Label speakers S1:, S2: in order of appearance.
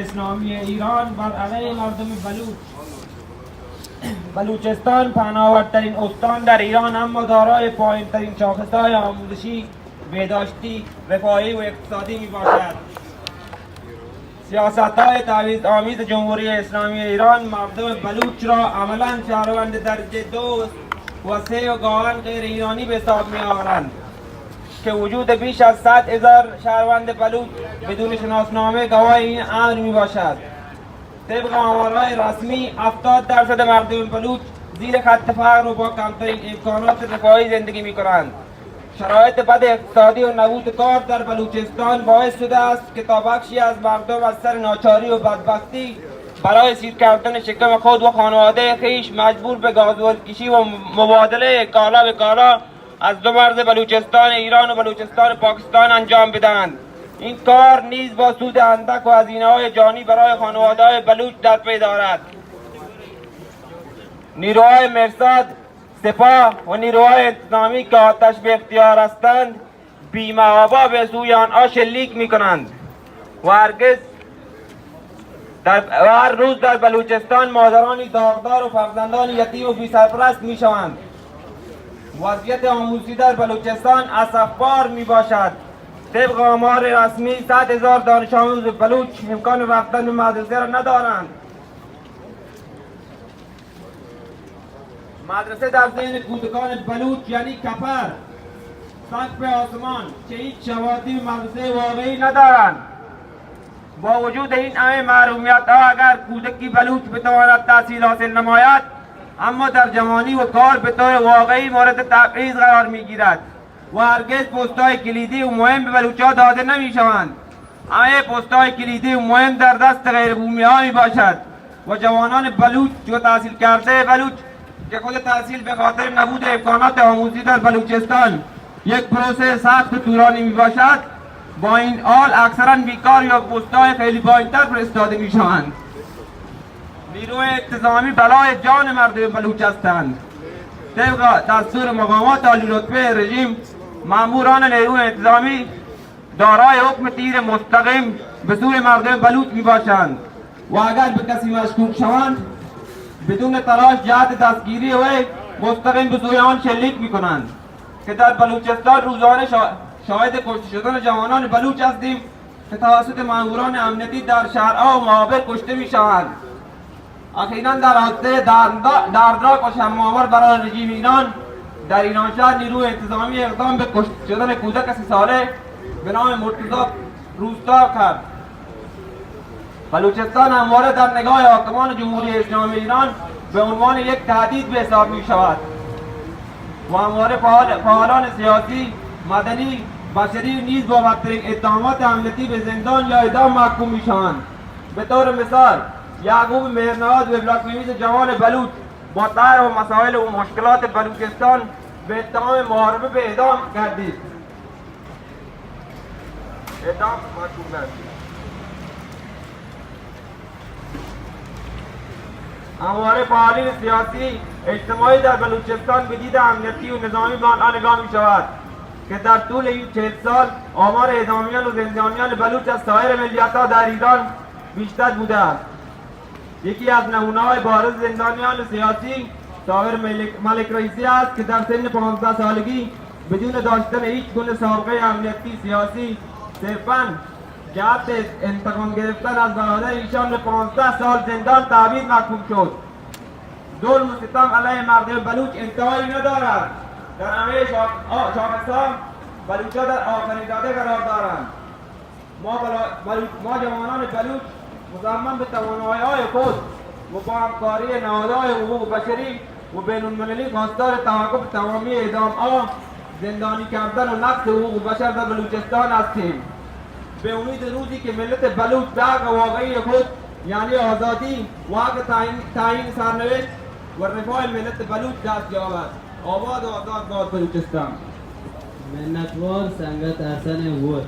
S1: اسلامی ایران بر علیه مردم بلوچستان پهناورترین استان در ایران، اما دارای پایین‌ترین شاخص‌های آموزشی، بهداشتی، رفاهی و اقتصادی میباشد. سیاست‌های تبعیض‌آمیز جمهوری اسلامی ایران مردم بلوچ را عملاً شهروند درجه 2 و 3 و گاهن غیر ایرانی به حساب می‌آورند که وجود بیش از 100,000 شهروند بلوچ بدون شناسنامه گواه این امر میباشد. طبق آمارهای رسمی 70% مردم بلوچ زیر خط فقر و با کمترین امکانات رفاهی زندگی میکنند. شرایط بد اقتصادی و نبود کار در بلوچستان باعث شده است که تا بخشی از مردم از سر ناچاری و بدبختی برای سیر کردن شکم خود و خانواده خویش مجبور به گازوالکشی و مبادله کالا به کالا از دو مرز بلوچستان ایران و بلوچستان پاکستان انجام بدهند. این کار نیز با سود اندک و هزینه‌های جانی برای خانواده‌های بلوچ در پی دارد. نیروهای مرصاد، سپاه و نیروهای انتظامی که آتش به اختیار هستند بی‌محابا به سوی آنها شلیک می‌کنند و هر روز در بلوچستان مادرانی داغدار و فرزندان یتیم و بی‌سرپرست می‌شوند. وضعیت آموزشی در بلوچستان اسفبار میباشد. طبق آمار رسمی 100,000 دانش آموز بلوچ امکان رفتن به مدرسه را ندارند. مدرسه در ذهن کودکان بلوچ یعنی کپر، سقف آسمان که هیچ شواهدی به مدرسه واقعی ندارند. با وجود این همه محرومیت ها اگر کودکی بلوچ بتواند تحصیل حاصل نماید، اما در جوانی و کار به طور واقعی مورد تبعیض قرار میگیرد و هرگز پست‌های کلیدی و مهم به بلوچ‌ها داده نمیشوند. همه پست‌های کلیدی و مهم در دست غیر بومی‌ها میباشد و جوانان بلوچ و تحصیل کرده بلوچ که خود تحصیل به خاطر نبود امکانات آموزشی در بلوچستان یک پروسه سخت و طولانی میباشد، با این حال اکثرا بیکار یا پست‌های خیلی پایین‌تر فرستاده میشوند. نیروی انتظامی بلای جان مردم بلوچ هستند. طبق دستور مقامات عالی رتبه رژیم، ماموران نیروی انتظامی دارای حکم تیر مستقیم به سوی مردم بلوچ می باشند و اگر به کسی مشکوک شوند بدون تلاش جهت دستگیری وی مستقیم به سوی آن شلیک می کنند که در بلوچستان روزانه شاهد کشته شدن جوانان بلوچ هستیم که توسط ماموران امنیتی در شهرها و محابر کشته می شوند. اخیراً در حادثه دردناک و شرم‌آور برای رژیم ایران در ایران شهر نیروی انتظامی اقدام به کشته شدن کودک 30 ساله به نام مرتضی روستا کرد. بلوچستان همواره در نگاه حاکمان جمهوری اسلامی ایران به عنوان یک تهدید به حساب می شود و همواره فعالان سیاسی، مدنی، بشری نیز با بدترین اتهامات امنیتی به زندان یا اعدام محکوم می شوند. به طور مثال یعقوب مهرنهاد و ابلاغ‌نویس جوان بلوچ با طرح و مسائل و مشکلات بلوچستان به اتهام محاربه به اعدام گردید. اعدام محکوم گردید. همواره فعالین سیاسی اجتماعی در بلوچستان به دید امنیتی و نظامی به آنها نگاه می شود که در طول این 40 سال آمار اعدامیان و زندانیان بلوچ از سایر ملیت‌ها در ایران بیشتر بوده است. یکی از نمونه‌های بارز زندانیان سیاسی طاهر ملک رئیسی است که در سن 15 سالگی بدون داشتن هیچ گونه سابقه امنیتی سیاسی صرفاً جهت انتقام گرفتن از برادر ایشان به 15 سال زندان تعویض محکوم شد. ظلم و ستم علیه مردم بلوچ انتهایی ندارد. در همه شاخص‌ها بلوچ‌ها در آخرین رده قرار دارند. ما جوانان بلوچ مصمم به توانایی‌های خود و با همکاری نهادهای حقوق بشری و بین‌المللی خواستار توقف تمامی اعدام‌ها، زندانی کردن و نقض حقوق بشر در بلوچستان هستیم. به امید روزی که ملت بلوچ به حق واقعی خود یعنی آزادی و حق تعیین سرنوشت و رفاه ملت بلوچ دست یابد. آباد و آزاد باد بلوچستان.
S2: منتوار سنگت حسن هود.